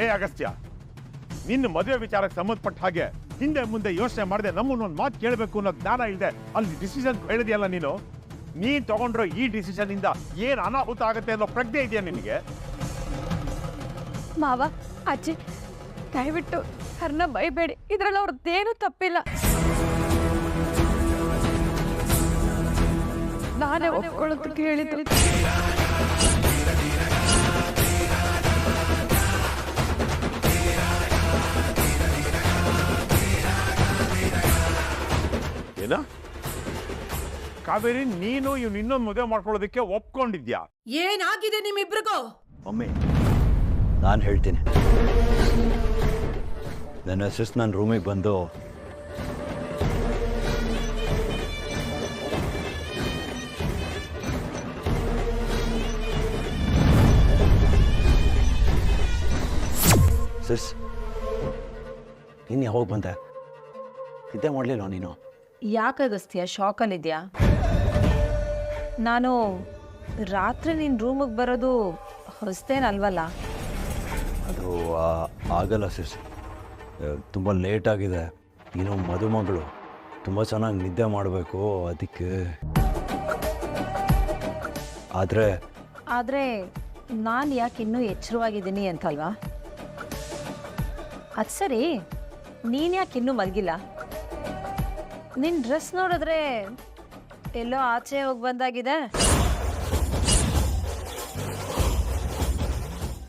ಏ ಅಗಸ್ತ್ಯ, ನಿನ್ನ ಮದುವೆ ವಿಚಾರಕ್ಕೆ ಸಂಬಂಧಪಟ್ಟ ಹಾಗೆ ಹಿಂದೆ ಮುಂದೆ ಯೋಚನೆ ಮಾಡದೆ ನಮ್ಮನ್ನೊಂದು ಮಾತು ಕೇಳಬೇಕು ಅನ್ನೋ ಜ್ಞಾನ ಇಲ್ಲದೆ ಅಲ್ಲಿ ಡಿಸಿಷನ್ ಹೇಳಿದೆಯಲ್ಲ ನೀನ್ ತಗೊಂಡ್ರೋ ಈ ಡಿಸಿಷನ್ ಇಂದ ಏನ್ ಅನಾಹುತ ಆಗುತ್ತೆ ಅನ್ನೋ ಪ್ರಜ್ಞೆ ಇದೆಯಾ ನಿನಗೆ? ಮಾವ, ಅಜ್ಜಿ, ದಯವಿಟ್ಟು ಅವ್ರನ್ನ ಬೈಬೇಡಿ. ಇದ್ರಲ್ಲಿ ಅವ್ರದ್ದೇನು ತಪ್ಪಿಲ್ಲ. ನಾನೇ ಒಪ್ಕೊಳ್ಳೋದು ಕೇಳಿದ್ದು. ಏನ ಕಾವೇರಿ, ನೀನು ಇವ್ನು ಇನ್ನೊಂದು ಮದುವೆ ಮಾಡ್ಕೊಳ್ಳೋದಕ್ಕೆ ಒಪ್ಕೊಂಡಿದ್ಯಾ? ಏನಾಗಿದೆ ನಿಮ್ಮಿಬ್ರಿಗೂ? ಮಮ್ಮಿ, ನಾನು ಹೇಳ್ತೀನಿ. ನನ್ನ ಹೆಸರು ನನ್ನ ರೂಮಿಗೆ ಬಂದು ಸಿಸ್, ನೀನು ಯಾವಾಗ ಬಂದೆ? ನಿದ್ದೆ ಮಾಡಲಿಲ್ಲ ನೀನು? ಯಾಕಾಗಸ್ತೀಯ? ಶಾಕಲ್ಲಿದ್ಯಾ? ನಾನು ರಾತ್ರಿ ನಿನ್ನ ರೂಮಿಗೆ ಬರೋದು ಹೊಸ್ತೇನಲ್ವಲ್ಲ? ಅದು ಆಗಲ್ಲ ಸಿಸ್, ತುಂಬ ಲೇಟ್ ಆಗಿದೆ. ನೀನು ಮದುಮಗಳು, ತುಂಬ ಚೆನ್ನಾಗಿ ನಿದ್ದೆ ಮಾಡಬೇಕು, ಅದಕ್ಕೆ. ಆದರೆ ನಾನು ಯಾಕೆ ಇನ್ನೂ ಎಚ್ಚರವಾಗಿದ್ದೀನಿ ಅಂತಲ್ವಾ? ಅದು ಸರಿ, ನೀನು ಯಾಕೆ ಇನ್ನೂ ಮಲಗಿಲ್ಲ? ನಿನ್ನ ಡ್ರೆಸ್ ನೋಡಿದ್ರೆ ಎಲ್ಲೋ ಆಚೆ ಹೋಗಿ ಬಂದಾಗಿದೆ.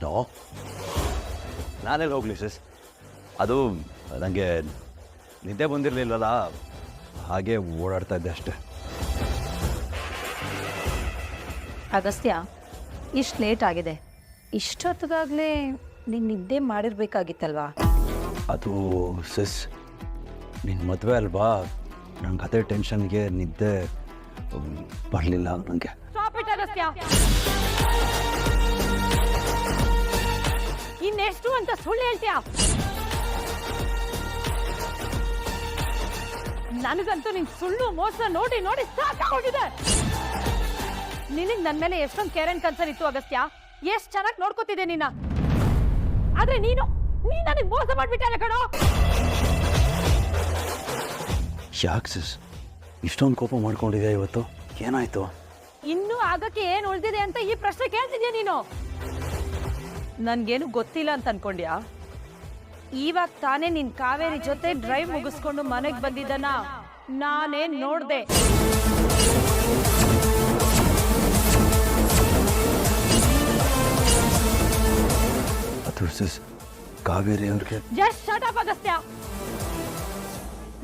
ನೋ, ನಾನೆಲ್ಲ ಹೋಗ್ಲಿ ಸಿಸ್, ಅದು ನನಗೆ ನಿದ್ದೆ ಬಂದಿರಲಿಲ್ಲಲ್ಲ, ಹಾಗೆ ಓಡಾಡ್ತಾ ಇದ್ದೆ ಅಷ್ಟೆ. ಅಗಸ್ತ್ಯ, ಇಷ್ಟು ಲೇಟ್ ಆಗಿದೆ. ಇಷ್ಟೊತ್ತಿಗಾಗಲೇ ನೀನು ನಿದ್ದೆ ಮಾಡಿರ್ಬೇಕಾಗಿತ್ತಲ್ವಾ? ಅದು ಸಿಸ್, ನಿನ್ನ ಮದುವೆ ಅಲ್ವಾ, ನಂಗೆ ಅದೇ ಟೆನ್ಷನ್ಗೆ ನಿದ್ದೆ ಬರಲಿಲ್ಲ ನನಗೆ. ಇನ್ನೆಷ್ಟು ಅಂತ ಸುಳ್ಳು ಹೇಳ್ತೀಯಾ? ನನಗಂತೂ ನಿನ್ ಸುಳ್ಳು ಮೋಸ ನೋಡಿ ನೋಡಿ ಸಾಕಾಗೋಗಿದೆ. ನಿನಗ್ ನನ್ ಮೇಲೆ ಎಷ್ಟೊಂದು ಕೇರ್ ಅಂಡ್ ಕನ್ಸರ್ನ್ ಇತ್ತು ಅಗಸ್ತ್ಯ. ಎಷ್ಟ್ ಚೆನ್ನಾಗಿ ನೋಡ್ಕೋತಿದ್ದೆ ನಿನ್ನ. ಆದ್ರೆ ನೀನು ನನಗ್ ಮೋಸ ಮಾಡ್ಬಿಟ್ಟಲ್ಲ ಕಣೋ. ಯಾಕೆ ಸಿಸ್ ಇಷ್ಟೊಂದು ಕೋಪ ಮಾಡ್ಕೊಂಡಿದ್ಯಾ ಇವತ್ತು? ಏನಾಯ್ತು? ಇನ್ನೂ ಆಗಕ್ಕೆ ಏನ್ ಉಳಿದಿದೆ ಅಂತ ಈ ಪ್ರಶ್ನೆ ಕೇಳ್ತಿದ್ಯಾ ನೀನು? ನನ್ಗೇನು ಗೊತ್ತಿಲ್ಲ ಅಂತ ಅನ್ಕೊಂಡ್ಯಾ? ಇವಾಗ ತಾನೇ ನಿನ್ ಕಾವೇರಿ ಜೊತೆ ಡ್ರೈವ್ ಮುಗಿಸ್ಕೊಂಡು ಮನೆಗೆ ಬಂದಿದ್ದನ ನಾನೇ ನೋಡ್ದೆ. ಅದು ಸಿಸ್, ಕಾವೇರಿ ಅವ್ರಿಗೆ ಜಸ್ಟ್ ಶಟ್ ಅಪ್ ಅಗಸ್ತ್ಯ.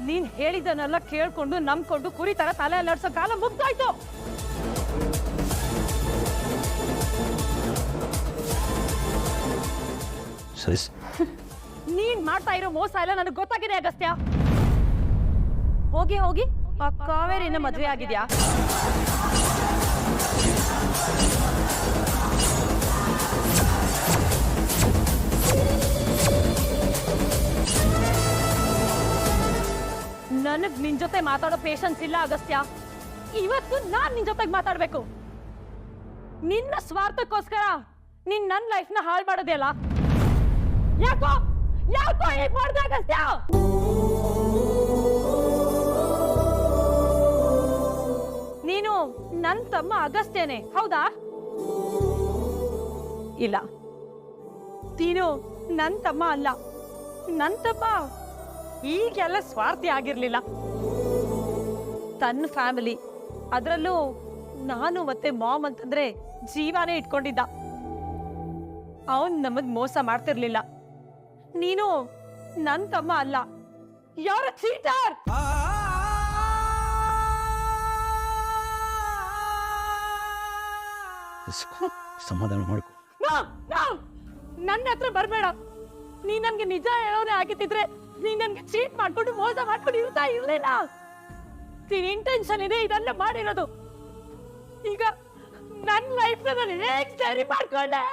ನೀನ್ ಹೇಳಿದನ್ನೆಲ್ಲ ಕೇಳ್ಕೊಂಡು ನಂಬ್ಕೊಂಡು ಕುರಿ ತರ ತಲೆ ಅಲ್ಲಾಡ್ಸೋ ಕಾಲ ಮುಗ್ದೋಯ್ತು. ಸಿಸ್, ನೀನ್ ಮಾಡ್ತಾ ಇರೋ ಮೋಸ ಎಲ್ಲ ನನಗೆ ಗೊತ್ತಾಗಿದೆ ಅಗಸ್ತ್ಯ. ಹೋಗಿ ಹೋಗಿ ಆ ಕಾವೇರಿನ ಮದ್ವೆ ಆಗಿದ್ಯಾ? ನನಗ್ ನಿನ್ ಜೊತೆ ಮಾತಾಡೋ ಪೇಷನ್ಸ್ ಇಲ್ಲ ಅಗಸ್ತ್ಯ. ಇವತ್ತು ನಾನ್ ನಿನ್ ಜೊತೆಗೆ ಮಾತಾಡ್ಬೇಕು. ನಿನ್ನ ಸ್ವಾರ್ಥಕ್ಕೋಸ್ಕರ ನೀನ್ ನನ್ನ ಲೈಫ್ ನ ಹಾಳು ಮಾಡೋದೇ ಅಲ್ಲ. ಯಾಕೋ ಯಾಕೋ ಹೀಗ್ ಮಾಡ್ದೆ ಅಗಸ್ತ್ಯ? ನೀನು ನನ್ ತಮ್ಮ ಅಗಸ್ತ್ಯನೇ ಹೌದಾ? ಇಲ್ಲ, ನೀನು ನನ್ ತಮ್ಮ ಅಲ್ಲ. ನನ್ ತಮ್ಮ ಈಗೆಲ್ಲ ಸ್ವಾರ್ಥಿ ಆಗಿರ್ಲಿಲ್ಲ. ತನ್ನ ಫ್ಯಾಮಿಲಿ, ಅದರಲ್ಲೂ ನಾನು ಮತ್ತೆ ಮಾಮ್ ಅಂತಂದ್ರೆ ಜೀವಾನೇ ಇಟ್ಕೊಂಡಿದ್ದ. ಅವನ್ ನಮಗ್ ಮೋಸ ಮಾಡ್ತಿರ್ಲಿಲ್ಲ. ನೀನು ನನ್ ತಮ್ಮ ಅಲ್ಲ, ಯಾರ ಚೀಟರ್. ಸಮಾಧಾನ ಮಾಡ್ಕೊ. ನನ್ನ ಹತ್ರ ಬರ್ಬೇಡ. ನೀ ನನ್ಗೆ ನಿಜ ಹೇಳೋನೇ ಆಗಿತ್ತಿದ್ರೆ ನೀ ನನ್ಗೆ ಚೀಟ್ ಮಾಡ್ಕೊಂಡು ಮೋಸ ಮಾಡ್ಕೊಂಡು ಇರ್ತಾ ಇರ್ಲಿಲ್ಲ. ನಿನ್ ಇಂಟೆನ್ಷನ್ ಇದೆ ಇದೆಲ್ಲ ಮಾಡಿರೋದು. ಈಗ ನನ್ನ ಲೈಫ್ ನಾನು ಹೇಗೆ ಸರಿ ಮಾಡ್ಕೊಂಡೆ?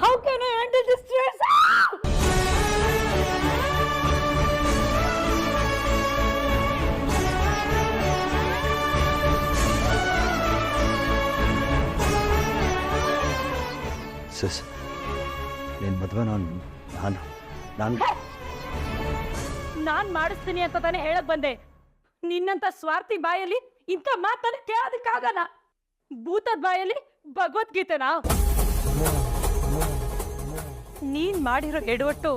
How can I handle this stress? ಸಿಸ್, ನಿನ್ನ ಮದುವೆ ನಾನು ನಾನ್ ಮಾಡಿಸ್ತೀನಿ ಅಂತ ತಾನೇ ಹೇಳಕ್ ಬಂದೆ. ನಿನ್ನಂತ ಸ್ವಾರ್ಥಿ ಬಾಯಲ್ಲಿ ಇಂಥ ಮಾತನ್ನ ಕೇಳೋದಕ್ಕಾಗಲ್ಲ. ಭೂತದ ಬಾಯಲ್ಲಿ ಭಗವದ್ಗೀತೆನಾ? ನೀನ್ ಮಾಡಿರೋ ಎಡವಟ್ಟು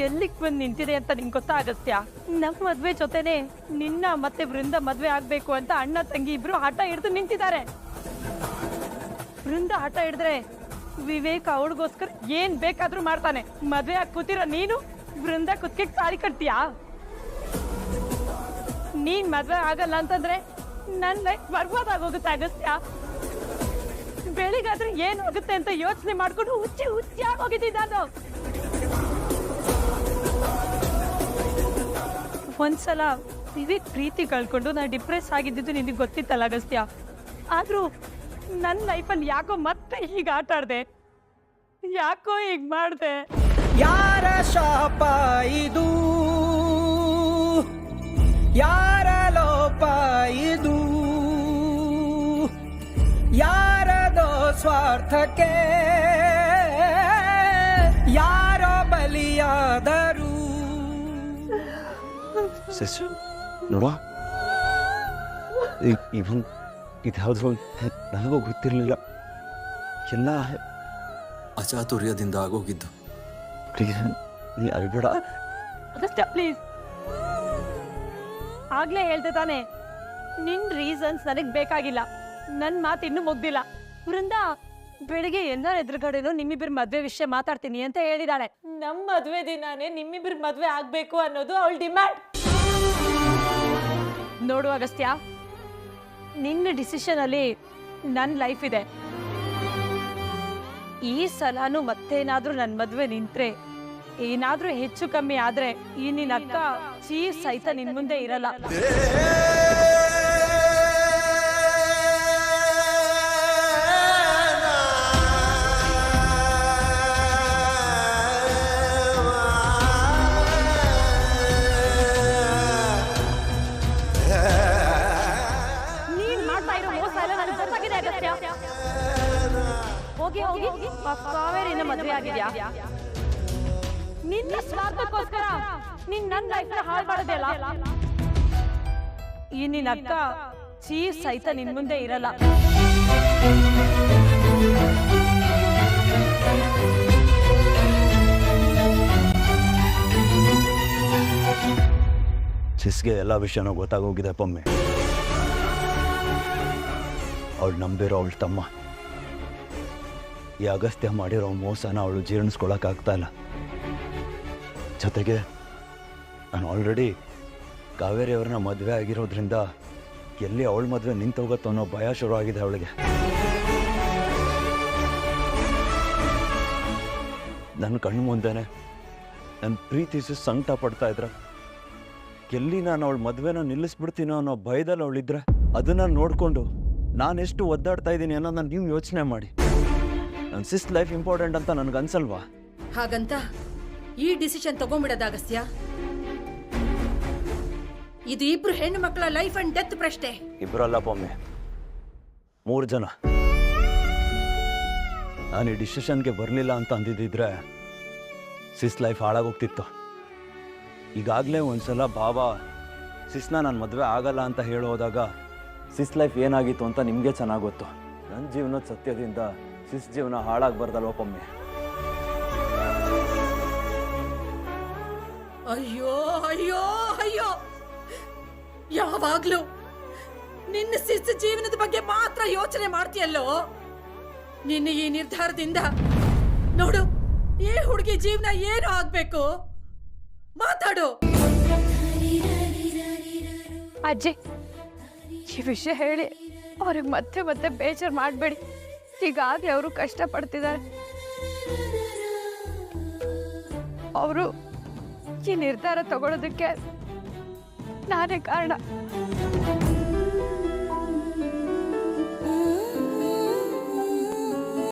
ಎಲ್ಲಿಗ್ ಬಂದು ನಿಂತಿದೆ ಅಂತ ನಿಂಗೆ ಗೊತ್ತಾಗತ್ಯ? ನಮ್ಮ ಮದ್ವೆ ಜೊತೆನೆ ನಿನ್ನ ಮತ್ತೆ ವೃಂದ ಮದ್ವೆ ಆಗ್ಬೇಕು ಅಂತ ಅಣ್ಣ ತಂಗಿ ಇಬ್ರು ಹಠ ಹಿಡಿದು ನಿಂತಿದ್ದಾರೆ. ವೃಂದ ಹಠ ಹಿಡಿದ್ರೆ ವಿವೇಕ್ ಅವಳಿಗೋಸ್ಕರ ಏನ್ ಬೇಕಾದ್ರೂ ಮಾಡ್ತಾನೆ. ಮದ್ವೆ ಆಗಿ ಕೂತಿರೋ ನೀನು ವೃಂದ ಕುತ್ತಿಗೆ ತಾಳಿ ಕಟ್ತೀಯಾ? ನೀನ್ ಮದ್ವೆ ಆಗಲ್ಲ ಅಂತಂದ್ರೆ ನನ್ ಲೈಫ್ ಬರ್ಬೋದಾಗೋಗುತ್ತೆ ಅಗಸ್ತ್ಯ. ಬೆಳಿಗಾದ್ರೆ ಏನ್ ಹೋಗುತ್ತೆ ಅಂತ ಯೋಚನೆ ಮಾಡ್ಕೊಂಡು ಹುಚ್ಚಿ ಆಗೋಗಿದ್ದ ನಾನು. ಒಂದ್ಸಲ ವಿವೇಕ್ ಪ್ರೀತಿ ಕಳ್ಕೊಂಡು ನಾ ಡಿಪ್ರೆಸ್ ಆಗಿದ್ದು ನಿನಗೆ ಗೊತ್ತಿತ್ತಲ್ಲ ಅಗಸ್ತ್ಯ. ಆದ್ರೂ ನನ್ನ ಲೈಫಲ್ಲಿ ಯಾಕೋ ಮತ್ತೆ ಹೀಗೆ ಆಟ ಆಡ್ದೆ, ಯಾಕೋ ಹೀಗ್ ಮಾಡ್ದೆ? ಯಾರ ಶಾಪ ಇದು, ಯಾರ ಲೋಪ ಇದು, ಯಾರದೋ ಸ್ವಾರ್ಥಕ್ಕೆ ಯಾರೋ ಬಲಿಯಾದರು. ಸಿಸ್ ನೋಡುವ, ಇವನ್ ಇದ್ಯಾವುದ್ರೂ ನನಗೂ ಗೊತ್ತಿರಲಿಲ್ಲ. ಎಲ್ಲ ಅಚಾತುರ್ಯದಿಂದ ಆಗೋಗಿದ್ದು. ಪ್ಲೀಸ್ ನೀ ಅಳ್ಬೇಡ. ಪ್ಲೀಸ್. ಆಗ್ಲೇ ಹೇಳ್ದೆ ತಾನೆ, ನಿನ್ ರೀಸನ್ಸ್ ನನಗ್ ಬೇಕಾಗಿಲ್ಲ. ನನ್ ಮಾತು ಇನ್ನೂ ಮುಗ್ದಿಲ್ಲ. ವೃಂದ ಬೆಳಿಗ್ಗೆ ಎಲ್ಲರ ಎದುರುಗಡೆನೂ ನಿಮ್ಮಿಬ್ಬರ ಮದ್ವೆ ವಿಷಯ ಮಾತಾಡ್ತೀನಿ ಅಂತ ಹೇಳಿದಾಳೆ. ನಮ್ಮ ಮದ್ವೆ ದಿನಾನೇ ನಿಮ್ಮಿಬ್ಬರ ಮದ್ವೆ ಆಗ್ಬೇಕು ಅನ್ನೋದು ಅವಳ ಡಿಮ್ಯಾಂಡ್. ನೋಡು ಅಗಸ್ತ್ಯ, ನಿನ್ನ ಡಿಸಿಷನ್ ಅಲ್ಲಿ ನನ್ನ ಲೈಫ್ ಇದೆ. ಈ ಸಲನೂ ಮತ್ತೇನಾದ್ರೂ ನನ್ನ ಮದ್ವೆ ನಿಂತ್ರೆ, ಏನಾದ್ರೂ ಹೆಚ್ಚು ಕಮ್ಮಿ ಆದ್ರೆ ಈ ನಿನ್ನ ಅಕ್ಕ ಚೀಫ್ ಸಹಿತ ನಿನ್ ಮುಂದೆ ಇರಲ್ಲ. ಹೋಗಿ ಹೋಗಿ ಕಾವೇರಿನ ಮದುವೆ ಆಗಿದ್ಯಾ? ನಿನ್ನ ಸ್ವಾರ್ಥಕ್ಕೋಸ್ಕರ ನೀನ್ ನನ್ನ ಲೈಫ್ ಹಾಳು ಮಾಡೋದೇ ಅಲ್ಲ. ಈ ನಿನ್ನ ಅಕ್ಕ ಚೀಫ್ ಸಹಿತ ನಿನ್ ಮುಂದೆ ಇರಲ್ಲ. ಸಿಸ್ಗೆ ಎಲ್ಲ ವಿಷಯನೂ ಗೊತ್ತಾಗೋಗಿದೆ ಪೊಮ್ಮೆ. ಅವಳು ನಂಬಿರೋ ಅವಳ ತಮ್ಮ ಈ ಅಗಸ್ತ್ಯ ಮಾಡಿರೋ ಮೋಸನ ಅವಳು ಜೀರ್ಣಿಸ್ಕೊಳಕ್ಕಾಗ್ತಾ ಇಲ್ಲ. ಜೊತೆಗೆ ನಾನು ಆಲ್ರೆಡಿ ಕಾವೇರಿ ಅವ್ರನ್ನ ಮದುವೆ ಆಗಿರೋದ್ರಿಂದ ಎಲ್ಲಿ ಅವಳ ಮದುವೆ ನಿಂತೋಗುತ್ತೋ ಅನ್ನೋ ಭಯ ಶುರುವಾಗಿದೆ ಅವಳಿಗೆ. ನನ್ನ ಕಣ್ಣು ಮುಂದೆನೆ ನನ್ನ ಪ್ರೀತಿಸಿ ಸಂಕಟ ಪಡ್ತಾ ಇದ್ರ, ಎಲ್ಲಿ ನಾನು ಅವಳ ಮದುವೆನ ನಿಲ್ಲಿಸ್ಬಿಡ್ತೀನೋ ಅನ್ನೋ ಭಯದಲ್ಲಿ ಅವಳಿದ್ರೆ ಅದನ್ನು ನೋಡಿಕೊಂಡು ನಾನೆಷ್ಟು ಒದ್ದಾಡ್ತಾ ಇದ್ದೀನಿ ಅನ್ನೋದನ್ನ ನೀವು ಯೋಚನೆ ಮಾಡಿ. ನನ್ನ ಸಿಸ್ ಲೈಫ್ ಇಂಪಾರ್ಟೆಂಟ್ ಅಂತ ನನಗನ್ಸಲ್ವಾ? ಹಾಗಂತ ಈ ಡಿಸಿಷನ್ ತಗೊಂಡ್ಬಿಡೋದ ಅಗಸ್ತ್ಯ? ಇದು ಇಬ್ರು ಹೆಣ್ಣು ಮಕ್ಕಳ ಲೈಫ್ ಅಂಡ್ ಡೆತ್ ಪ್ರಶ್ನೆ. ಇಬ್ಬರಲ್ಲ ಪೊಮ್ಮೆ, 3 ಜನ. ನಾನು ಈ ಡಿಸಿಷನ್ಗೆ ಬರಲಿಲ್ಲ ಅಂತ ಅಂದಿದ್ದಿದ್ರೆ ಸಿಸ್ ಲೈಫ್ ಹಾಳಾಗೋಗ್ತಿತ್ತು. ಈಗಾಗಲೇ ಒಂದ್ಸಲ ಬಾಬಾ ಸಿಸ್ನ ನಾನು ಮದುವೆ ಆಗಲ್ಲ ಅಂತ ಹೇಳೋದಾಗ ಸಿಸ್ ಲೈಫ್ ಏನಾಗಿತ್ತು ಅಂತ ನಿಮಗೆ ಚೆನ್ನಾಗಿ ಗೊತ್ತು. ನನ್ನ ಜೀವನದ ಸತ್ಯದಿಂದ ಸಿಸ್ ಜೀವನ ಹಾಳಾಗಬಾರ್ದಲ್ವ ಪೊಮ್ಮೆ? ಅಯ್ಯೋ ಅಯ್ಯೋ ಅಯ್ಯೋ, ಯಾವಾಗ್ಲೂ ನಿನ್ನ ಸಿಸ್ ಜೀವನದ ಬಗ್ಗೆ ಮಾತ್ರ ಯೋಚನೆ ಮಾಡ್ತೀಯಲ್ಲೋ. ನಿನ್ನ ಈ ನಿರ್ಧಾರದಿಂದ ನೋಡು, ಈ ಹುಡುಗಿ ಜೀವನ ಏನು ಆಗ್ಬೇಕು? ಮಾತಾಡು ಅಜ್ಜಿ. ಈ ವಿಷಯ ಹೇಳಿ ಅವ್ರಿಗೆ ಮತ್ತೆ ಮತ್ತೆ ಬೇಜಾರು ಮಾಡಬೇಡಿ. ಈಗಾಗಲೇ ಅವರು ಕಷ್ಟಪಡ್ತಿದ್ದಾರೆ. ಅವರು ಈ ನಿರ್ಧಾರ ತಗೊಳ್ಳೋದಕ್ಕೆ ನಾನೇ ಕಾರಣ.